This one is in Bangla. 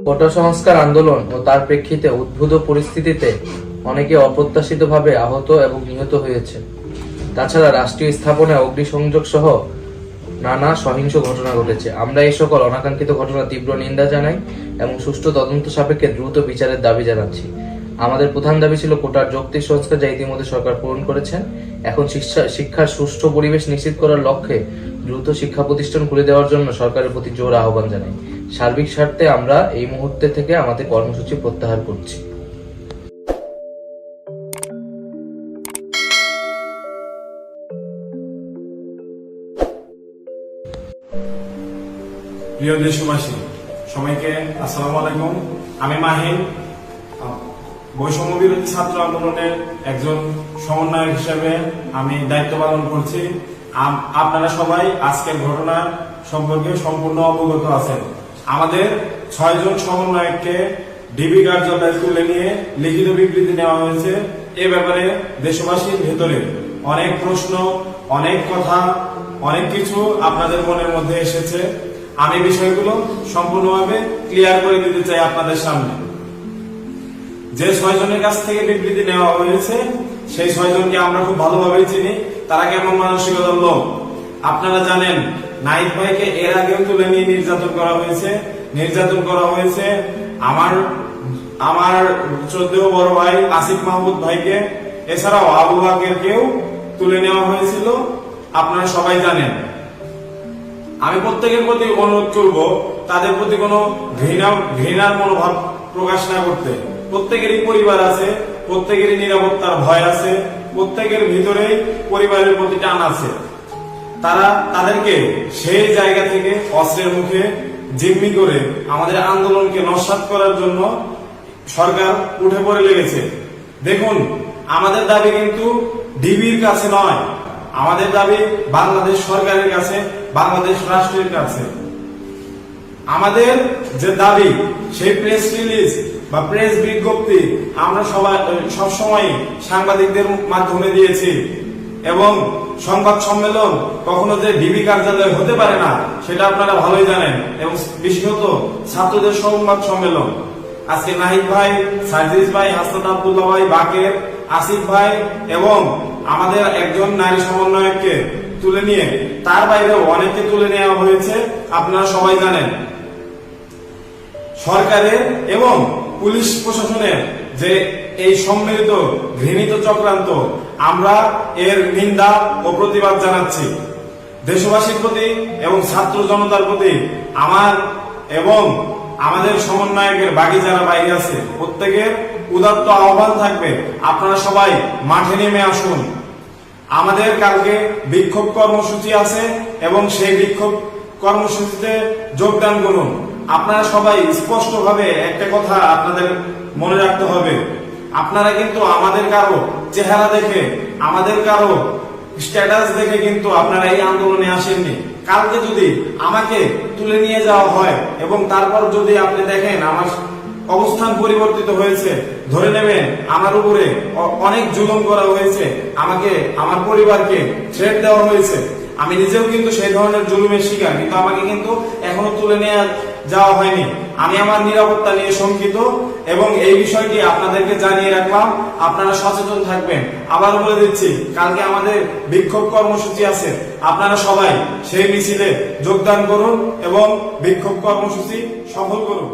কোটা সংস্কার আন্দোলন ও তার প্রেক্ষিতে উদ্ভূত পরিস্থিতিতে অনেকে অপ্রত্যাশিতভাবে আহত এবং নিহত হয়েছে। তাছাড়া রাষ্ট্রীয় স্থাপনায় অগ্নিসংযোগ সহ নানা সহিংস ঘটনা ঘটেছে। আমরা এই সকল অনাকাঙ্ক্ষিত ঘটনা তীব্র নিন্দা জানাই এবং সুষ্ঠু তদন্ত সাপেক্ষে দ্রুত বিচারের দাবি জানাচ্ছি। আমাদের প্রধান দাবি ছিল কোটার যৌক্তিক সংস্কার, যা ইতিমধ্যে সরকার পূরণ করেছেন। এখন শিক্ষার সুষ্ঠু পরিবেশ নিশ্চিত করার লক্ষ্যে দ্রুত শিক্ষা প্রতিষ্ঠান খুলে দেওয়ার জন্য সরকারের প্রতি জোর আহ্বান জানাই। সার্বিক স্বার্থে আমরা এই মুহূর্তে থেকে আমাদের কর্মসূচি প্রত্যাহার করছি। প্রিয় দেশবাসী, সবাইকে আসসালামু আলাইকুম। আমি মাহিন, বৈষম্য বিরোধী ছাত্র আন্দোলনের একজন সমন্বয়ক হিসেবে আমি দায়িত্ব পালন করছি। আপনারা সবাই আজকের ঘটনা সম্পর্কে সম্পূর্ণ অবগত আছেন। আমাদের 6 জন সমন্বয়ককে ডিবি কার্যালয়ে তুলে নিয়ে লিখিত বিবৃতি নেওয়া হয়েছে। এ ব্যাপারে দেশবাসীর ভেতরে অনেক প্রশ্ন, অনেক কথা, অনেক কিছু আপনাদের মনের মধ্যে এসেছে। আমি বিষয়গুলো সম্পূর্ণভাবে ক্লিয়ার করে দিতে চাই আপনাদের সামনে। যে 6 জনের কাছ থেকে বিবৃতি নেওয়া হয়েছে, সেই 6 জনকে আমরা খুব ভালোভাবেই চিনি। তারা কেমন মানসিকতার লোক আপনারা জানেন। নাহিদ ভাইকে এর আগেও তুলে নিয়ে নির্যাতন করা হয়েছে। আমার 14 বড় ভাই আসিফ মাহমুদ ভাইকে, এছাড়াও আবু বাকেরকেও তুলে নেওয়া হয়েছিল, আপনারা সবাই জানেন। আমি প্রত্যেকের প্রতি অনুরোধ করব, তাদের প্রতি কোনো ঘৃণার মনোভাব প্রকাশ না করতে। প্রত্যেকেরই পরিবার আছে, প্রত্যেকেরই নিরাপত্তার ভয় আছে, প্রত্যেকের ভিতরেই পরিবারের প্রতি টান আছে। তাদেরকে সেই জায়গা থেকে অস্ত্রের মুখে জিম্মি করে আমাদের আন্দোলনকে নস্যাৎ করার জন্য সরকার উঠে পড়ে লেগেছে। দেখুন, আমাদের দাবি কিন্তু ডিবির কাছে নয়, আমাদের দাবি বাংলাদেশ সরকারের কাছে, বাংলাদেশ রাষ্ট্রের কাছে। আমাদের যে দাবি, সেই প্রেস রিলিজ বা প্রেস বিজ্ঞপ্তি আমরা সবসময় সাংবাদিকদের মাধ্যমে দিয়েছি, এবং সংবাদ সম্মেলন কখনো যে ডিবি কার্যালয়ে হতে পারে না সেটা আপনারা ভালোই জানেন। এবং বিশেষত ছাত্রদের সংবাদ সম্মেলন, আজকে নাহিদ ভাই, সার্জিস ভাই, হাসনাত আব্দুল্লাহ ভাই, বাকের, আসিফ ভাই এবং আমাদের একজন নারী সমন্বয়ককে তুলে নিয়ে, তার বাইরেও অনেককে তুলে নেওয়া হয়েছে, আপনারা সবাই জানেন। সরকারের এবং পুলিশ প্রশাসনের যে এই সম্মিলিত ঘৃণিত চক্রান্ত, আমরা এর নিন্দা ও প্রতিবাদ জানাচ্ছি। দেশবাসীর প্রতি এবং ছাত্র জনতার প্রতি আমার এবং আমাদের সমন্বয়কের বাকি যারা বাইরে আছে, প্রত্যেকের উদাত্ত আহ্বান থাকবে, আপনারা সবাই মাঠে নেমে আসুন। আমাদের কালকে বিক্ষোভ কর্মসূচি আছে এবং সেই বিক্ষোভ কর্মসূচিতে যোগদান করুন। আপনারা সবাই স্পষ্টভাবে একটা কথা আপনাদের মনে রাখতে হবে, আপনারা কিন্তু আমাদের কারো চেহারা দেখে, আমাদের কারো স্ট্যাটাস দেখে কিন্তু আপনারা এই আন্দোলনে আসেননি। কালকে যদি আমাকে তুলে নিয়ে যাওয়া হয় এবং তারপর যদি আপনি দেখেন আমার অবস্থান পরিবর্তিত হয়েছে, ধরে নেবেন আমার উপরে অনেক জুলুম করা হয়েছে, আমাকে, আমার পরিবারকে থ্রেট দেওয়া হয়েছে। আমি নিজেও কিন্তু সেই ধরনের জুলুমের শিকার, কিন্তু আমাকে কিন্তু এখনো তুলে নিয়ে যাওয়া হয়নি। আমি আমার নিরাপত্তা নিয়ে শঙ্কিত এবং এই বিষয়টি আপনাদেরকে জানিয়ে রাখলাম, আপনারা সচেতন থাকবেন। আবার বলে দিচ্ছি, কালকে আমাদের বিক্ষোভ কর্মসূচি আছে, আপনারা সবাই সেই মিছিলে যোগদান করুন এবং বিক্ষোভ কর্মসূচি সফল করুন।